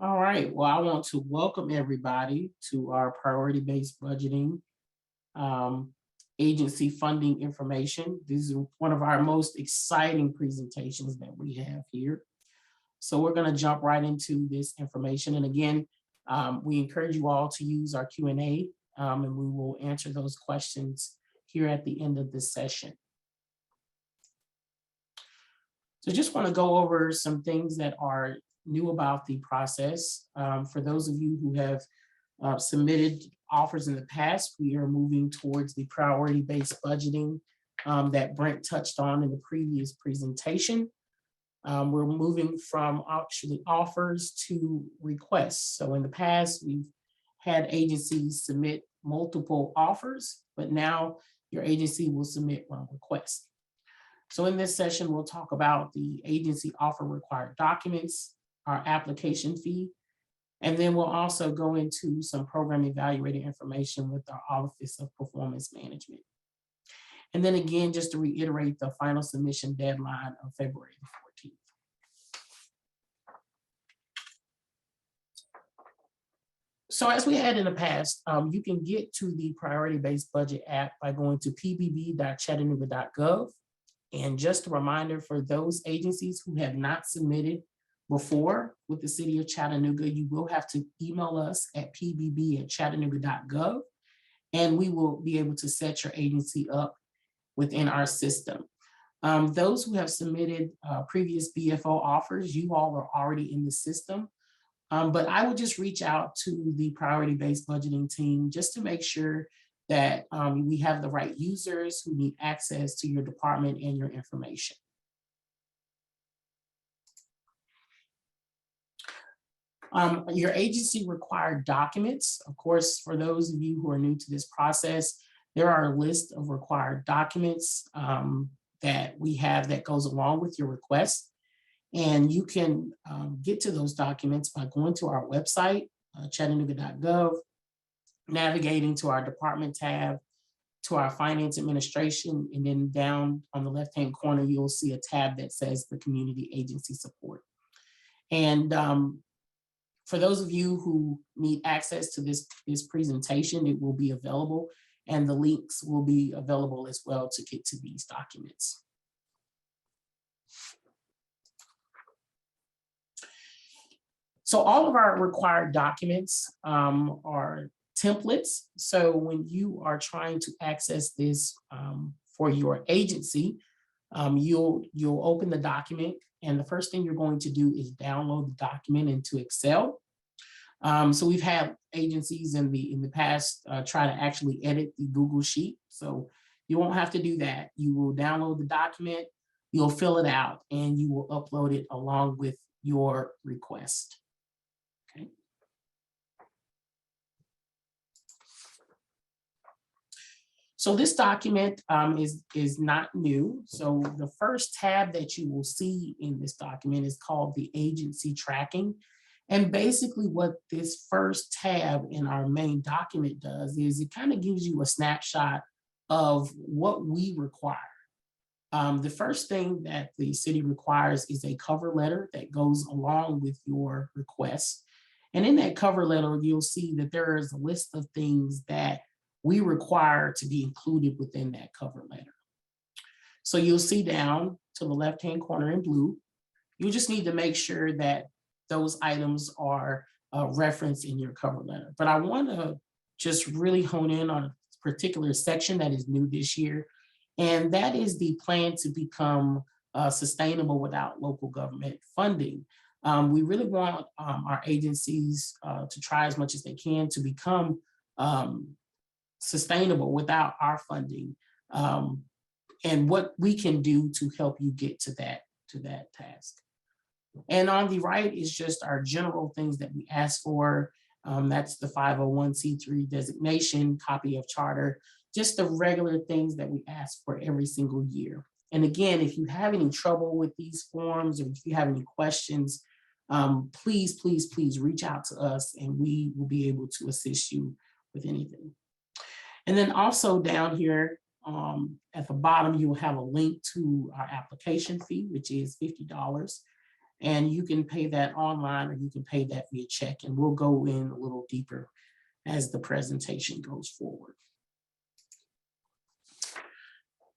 All right. Well, I want to welcome everybody to our priority-based budgeting um, agency funding information. This is one of our most exciting presentations that we have here. So we're going to jump right into this information. And again, we encourage you all to use our Q&A and we will answer those questions here at the end of this session. So just want to go over some things that are new about the process. For those of you who have submitted offers in the past, we are moving towards the priority-based budgeting that Brent touched on in the previous presentation. We're moving from actually offers to requests. So in the past, we've had agencies submit multiple offers, but now your agency will submit one request. So in this session, we'll talk about the agency offer required documents, our application fee, and then we'll also go into some program evaluating information with our Office of Performance Management. And then again, just to reiterate the final submission deadline of February the 14th. So as we had in the past, you can get to the priority-based budget app by going to pbb.chattanooga.gov. And just a reminder for those agencies who have not submitted before with the city of Chattanooga, you will have to email us at pbb@chattanooga.gov, and we will be able to set your agency up within our system. Those who have submitted previous BFO offers, you all are already in the system. But I would just reach out to the priority-based budgeting team just to make sure that we have the right users who need access to your department and your information. Your agency required documents. Of course, for those of you who are new to this process, there are a list of required documents that we have that goes along with your request. And you can get to those documents by going to our website, chattanooga.gov, navigating to our department tab, to our finance administration, and then down on the left-hand corner, you'll see a tab that says the community agency support. And for those of you who need access to this presentation, it will be available, and the links will be available as well to get to these documents. So all of our required documents are templates. So when you are trying to access this for your agency, you'll open the document, and the first thing you're going to do is download the document into Excel. So we've had agencies in the past try to actually edit the Google Sheet. So you won't have to do that. You will download the document, you'll fill it out, and you will upload it along with your request. Okay. So this document is not new. So the first tab that you will see in this document is called the agency tracking. And basically what this first tab in our main document does is it kind of gives you a snapshot of what we require. The first thing that the city requires is a cover letter that goes along with your request. And in that cover letter, you'll see that there is a list of things that we require to be included within that cover letter. So you'll see down to the left-hand corner in blue, you just need to make sure that those items are referenced in your cover letter. But I want to just really hone in on a particular section that is new this year, and that is the plan to become sustainable without local government funding. We really want our agencies to try as much as they can to become sustainable without our funding, and what we can do to help you get to that task. And on the right is just our general things that we ask for. That's the 501c3 designation, copy of charter, just the regular things that we ask for every single year. And again, if you have any trouble with these forms, or if you have any questions, please, please, please reach out to us and we will be able to assist you with anything. And then also down here at the bottom, you will have a link to our application fee, which is $50. And you can pay that online or you can pay that via check. And we'll go in a little deeper as the presentation goes forward.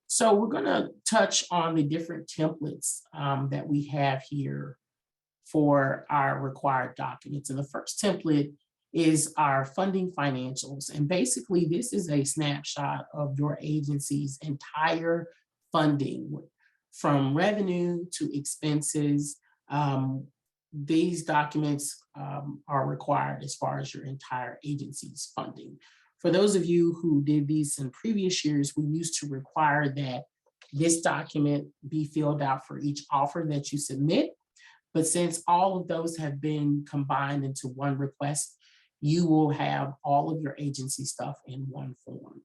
So we're going to touch on the different templates that we have here for our required documents. And the first template is our funding financials. And basically, this is a snapshot of your agency's entire funding, from revenue to expenses. These documents are required as far as your entire agency's funding. For those of you who did these in previous years, we used to require that this document be filled out for each offer that you submit. But since all of those have been combined into one request, you will have all of your agency stuff in one form.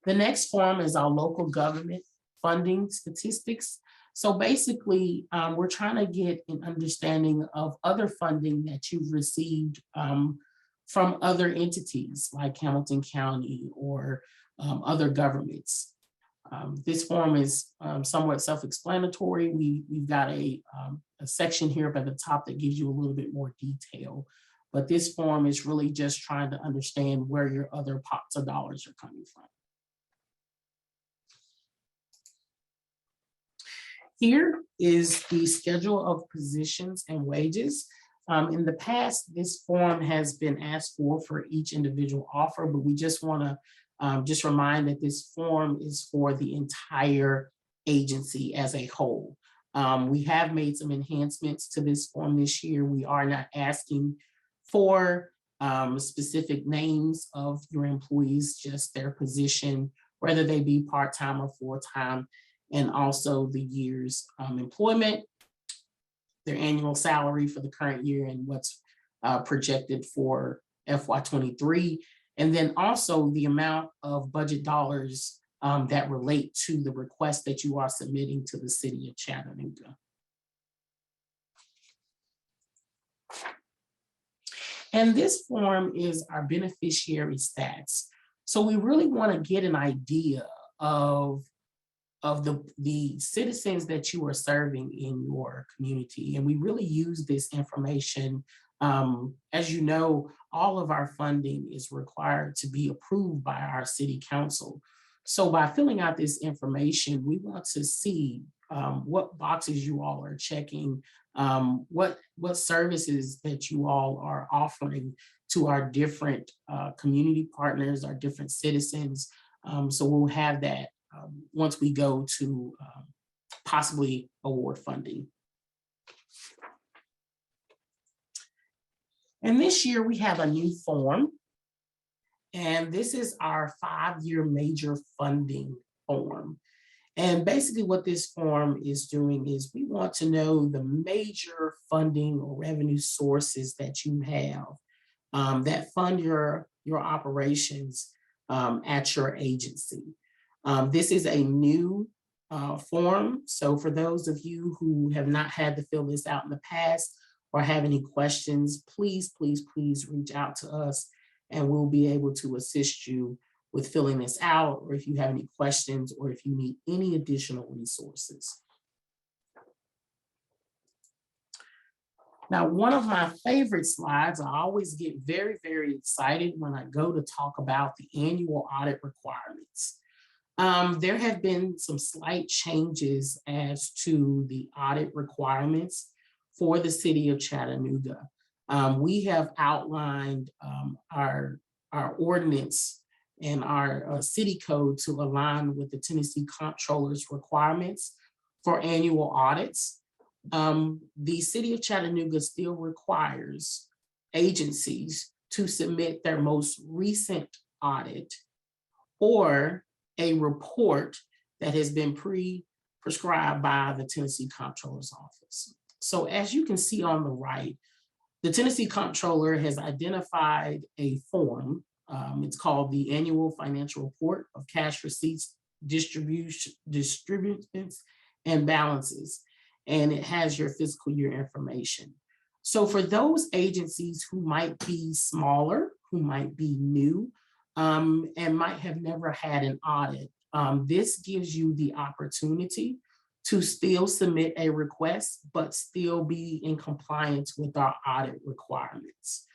The next form is our local government funding statistics. So basically, we're trying to get an understanding of other funding that you've received from other entities like Hamilton County or other governments. This form is somewhat self-explanatory. We've got a section here up at the top that gives you a little bit more detail, but this form is really just trying to understand where your other pots of dollars are coming from. Here is the schedule of positions and wages. In the past, this form has been asked for each individual offer, but we just want to just remind that this form is for the entire agency as a whole. We have made some enhancements to this form this year. We are not asking for specific names of your employees, just their position, whether they be part-time or full-time, and also the year's employment, their annual salary for the current year, and what's projected for FY23. And then also the amount of budget dollars that relate to the request that you are submitting to the city of Chattanooga. And this form is our beneficiary stats. So we really want to get an idea of the citizens that you are serving in your community. And we really use this information. As you know, all of our funding is required to be approved by our city council. So by filling out this information, we want to see what boxes you all are checking, what services that you all are offering to our different community partners, our different citizens. So we'll have that once we go to possibly award funding. And this year we have a new form, and this is our 5-year major funding form. And basically what this form is doing is we want to know the major funding or revenue sources that you have that fund your operations at your agency. This is a new form. So for those of you who have not had to fill this out in the past or have any questions, please, please, please reach out to us and we'll be able to assist you with filling this out, or if you have any questions or if you need any additional resources. Now, one of my favorite slides, I always get very, very excited when I go to talk about the annual audit requirements. There have been some slight changes as to the audit requirements for the city of Chattanooga. We have outlined our ordinance and our city code to align with the Tennessee Comptroller's requirements for annual audits. The city of Chattanooga still requires agencies to submit their most recent audit or a report that has been prescribed by the Tennessee Comptroller's office. So as you can see on the right, the Tennessee Comptroller has identified a form. It's called the Annual Financial Report of Cash Receipts, Distributions, and Balances, and it has your fiscal year information. So for those agencies who might be smaller, who might be new, and might have never had an audit, this gives you the opportunity to still submit a request, but still be in compliance with our audit requirements.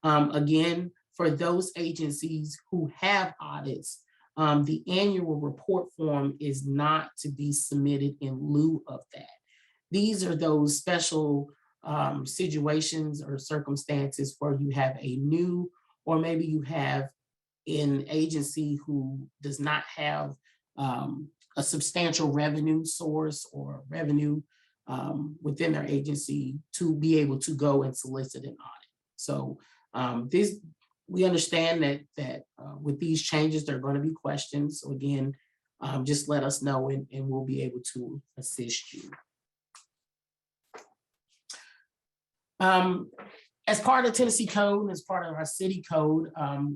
Again, for those agencies who have audits, the annual report form is not to be submitted in lieu of that. These are those special situations or circumstances where you have a new, or maybe you have an agency who does not have a substantial revenue source or revenue within their agency to be able to go and solicit an audit. So we understand that with these changes, there are going to be questions. So again, just let us know and we'll be able to assist you. As part of Tennessee Code, as part of our city code,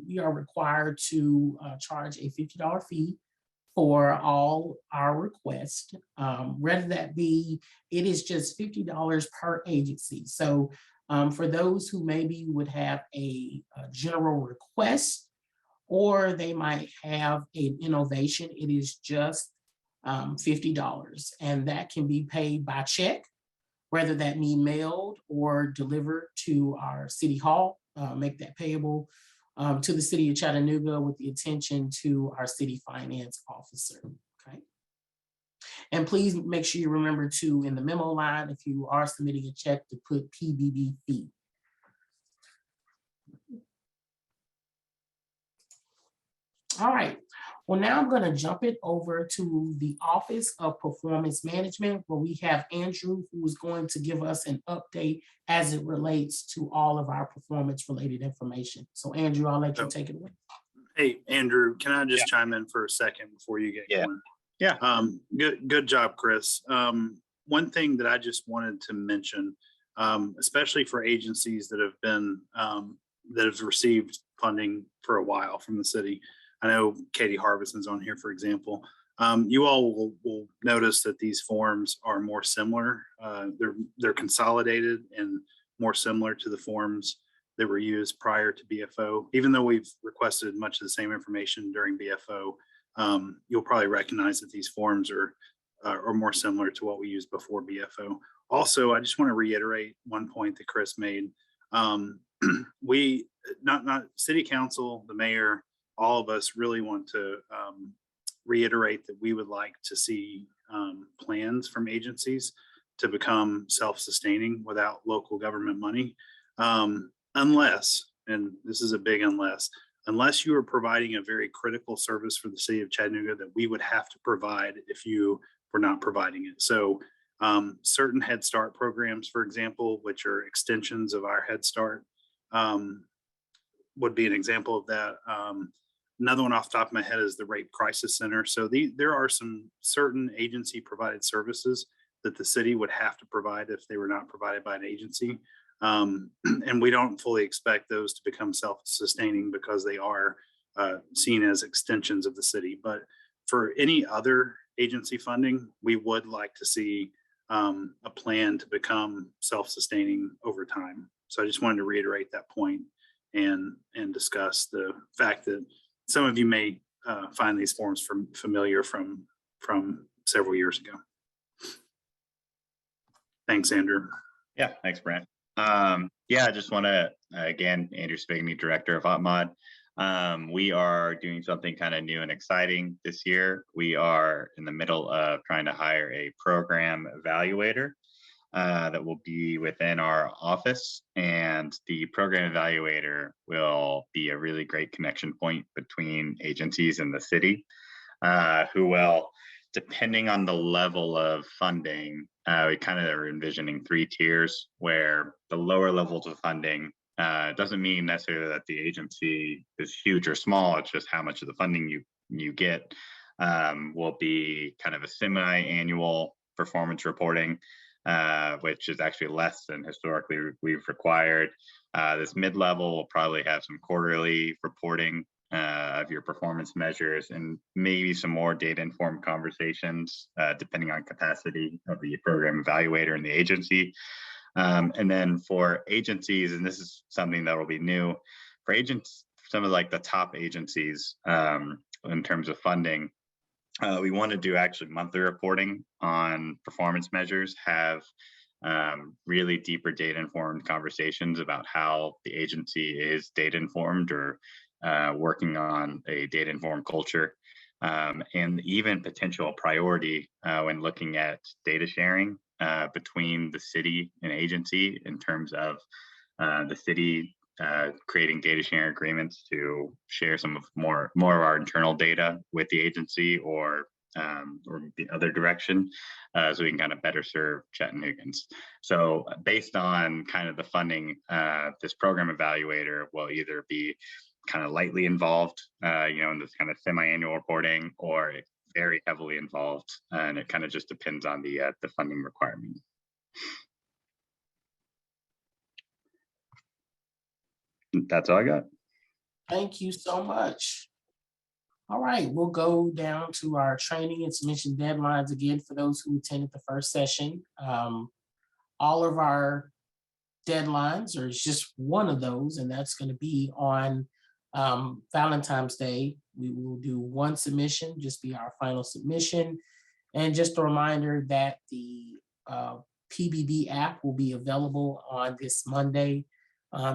we are required to charge a $50 fee for all our requests. Whether that be, it is just $50 per agency. So for those who maybe would have a general request, or they might have an innovation, it is just $50. And that can be paid by check, whether that be mailed or delivered to our city hall, make that payable to the city of Chattanooga with the attention to our city finance officer, okay? And please make sure you remember to, in the memo line, if you are submitting a check, to put PBB fee. All right, well, now I'm gonna jump it over to the Office of Performance Management, where we have Andrew, who is going to give us an update as it relates to all of our performance-related information. So Andrew, I'll let you take it away. Hey, Andrew, can I just chime in for a second before you get going? Yeah. Good job, Chris. One thing that I just wanted to mention, especially for agencies that have been that have received funding for a while from the city. I know Katie Harbison's on here, for example. You all will notice that these forms are more similar. They're consolidated and more similar to the forms that were used prior to BFO. Even though we've requested much of the same information during BFO, you'll probably recognize that these forms are more similar to what we used before BFO. Also, I just want to reiterate one point that Chris made. We, not City Council, the mayor, all of us really want to reiterate that we would like to see plans from agencies to become self-sustaining without local government money, unless, and this is a big unless you are providing a very critical service for the city of Chattanooga that we would have to provide if you were not providing it. So certain Head Start programs, for example, which are extensions of our Head Start, would be an example of that. Another one off the top of my head is the Rape Crisis Center. So there are some certain agency provided services that the city would have to provide if they were not provided by an agency. And we don't fully expect those to become self-sustaining because they are seen as extensions of the city. But for any other agency funding, we would like to see a plan to become self-sustaining over time. So I just wanted to reiterate that point and discuss the fact that some of you may find these forms familiar from several years ago. Thanks, Andrew. Yeah, thanks, Brent. Yeah, I just want to, again, Andrew Spigney, Director of OpMod. We are doing something kind of new and exciting this year. We are in the middle of trying to hire a program evaluator that will be within our office, and the program evaluator will be a really great connection point between agencies and the city, who will, depending on the level of funding, we kind of are envisioning 3 tiers, where the lower levels of funding doesn't mean necessarily that the agency is huge or small. It's just how much of the funding you get will be kind of a semi-annual performance reporting, which is actually less than historically we've required. This mid-level will probably have some quarterly reporting of your performance measures and maybe some more data-informed conversations, depending on capacity of the program evaluator and the agency. And then for agencies, and this is something that will be new, for agents, some of like the top agencies in terms of funding, We want to do actually monthly reporting on performance measures, have really deeper data informed conversations about how the agency is data informed or working on a data informed culture, and even potential priority when looking at data sharing between the city and agency in terms of the city creating data sharing agreements to share some of more of our internal data with the agency, or the other direction, so we can kind of better serve Chattanoogan's. So based on kind of the funding, this program evaluator will either be kind of lightly involved, in this kind of semi-annual reporting, or very heavily involved, and it kind of just depends on the funding requirement. That's all I got. Thank you so much. All right, we'll go down to our training and submission deadlines again for those who attended the first session. All of our deadlines, or it's just one of those, and that's going to be on Valentine's Day. We will do one submission, just be our final submission. And just a reminder that the PBB app will be available on this Monday,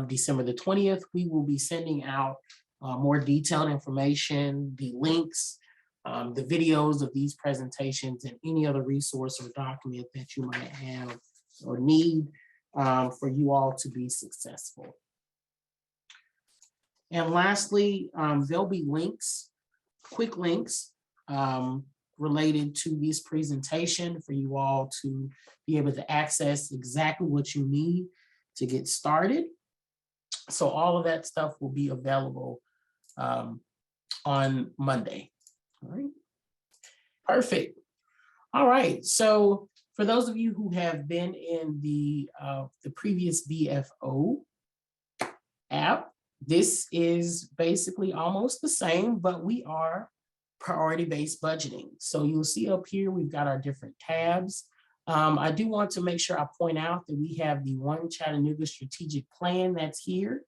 December the 20th. We will be sending out more detailed information, the links, the videos of these presentations, and any other resource or document that you might have or need for you all to be successful. And lastly, there'll be links, quick links related to this presentation for you all to be able to access exactly what you need to get started. So all of that stuff will be available on Monday. All right. Perfect. All right. So for those of you who have been in the previous VFO app, this is basically almost the same, but we are priority-based budgeting. So you'll see up here, we've got our different tabs. I do want to make sure I point out that we have the One Chattanooga strategic plan that's here.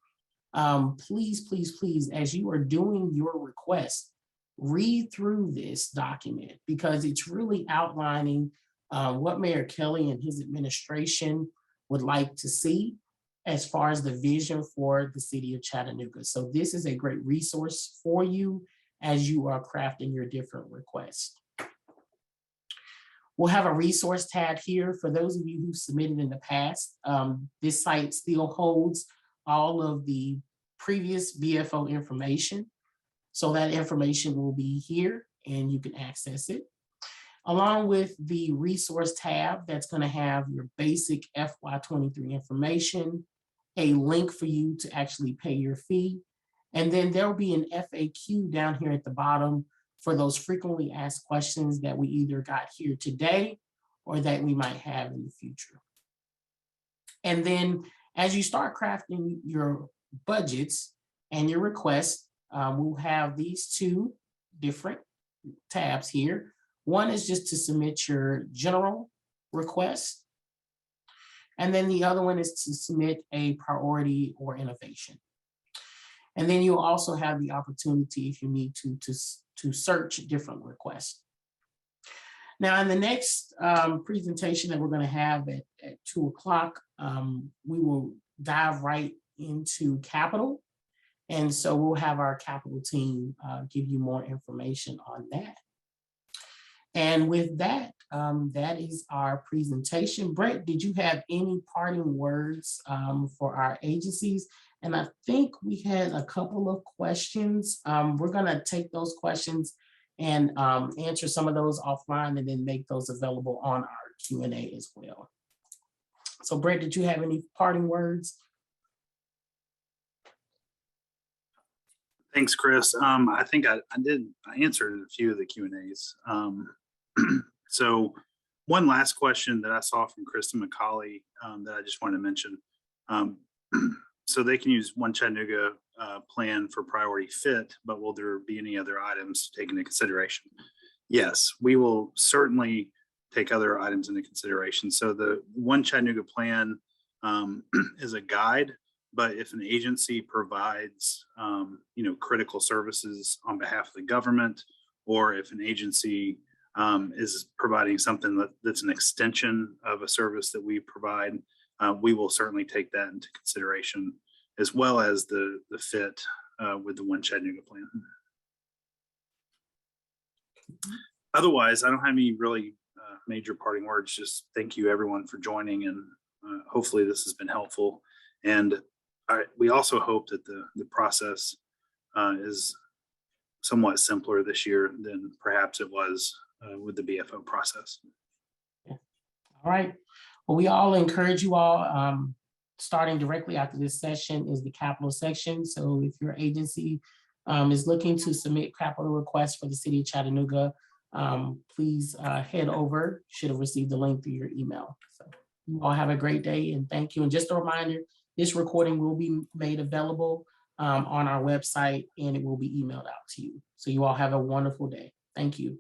Please, please, please, as you are doing your request, read through this document, because it's really outlining what Mayor Kelly and his administration would like to see as far as the vision for the city of Chattanooga. So this is a great resource for you as you are crafting your different requests. We'll have a resource tab here for those of you who submitted in the past. This site still holds all of the previous VFO information. So that information will be here and you can access it. Along with the resource tab that's going to have your basic FY23 information, a link for you to actually pay your fee. And then there'll be an FAQ down here at the bottom for those frequently asked questions that we either got here today or that we might have in the future. And then as you start crafting your budgets and your requests, we'll have these two different tabs here. One is just to submit your general request. And then the other one is to submit a priority or innovation. And then you'll also have the opportunity, if you need to search different requests. Now, in the next presentation that we're going to have at 2 o'clock, we will dive right into capital. And so we'll have our capital team give you more information on that. And with that, that is our presentation. Brett, did you have any parting words for our agencies? And I think we had a couple of questions. We're gonna take those questions and answer some of those offline and then make those available on our Q&A as well. So Brett, did you have any parting words? Thanks, Chris. I think I answered a few of the Q&As. So one last question that I saw from Kristen McCauley that I just wanted to mention. So they can use One Chattanooga plan for priority fit, but will there be any other items taken into consideration? Yes, we will certainly take other items into consideration. So the One Chattanooga plan is a guide, but if an agency provides critical services on behalf of the government, or if an agency is providing something that's an extension of a service that we provide, we will certainly take that into consideration, as well as the fit with the One Chattanooga plan. Otherwise, I don't have any really major parting words. Just thank you everyone for joining, and hopefully this has been helpful. And we also hope that the process is somewhat simpler this year than perhaps it was with the BFO process. All right. Well, we all encourage you all, starting directly after this session is the capital section. So if your agency is looking to submit capital requests for the city of Chattanooga, please head over. Should have received the link through your email. So you all have a great day, and thank you. And just a reminder, this recording will be made available on our website, and it will be emailed out to you. So you all have a wonderful day. Thank you.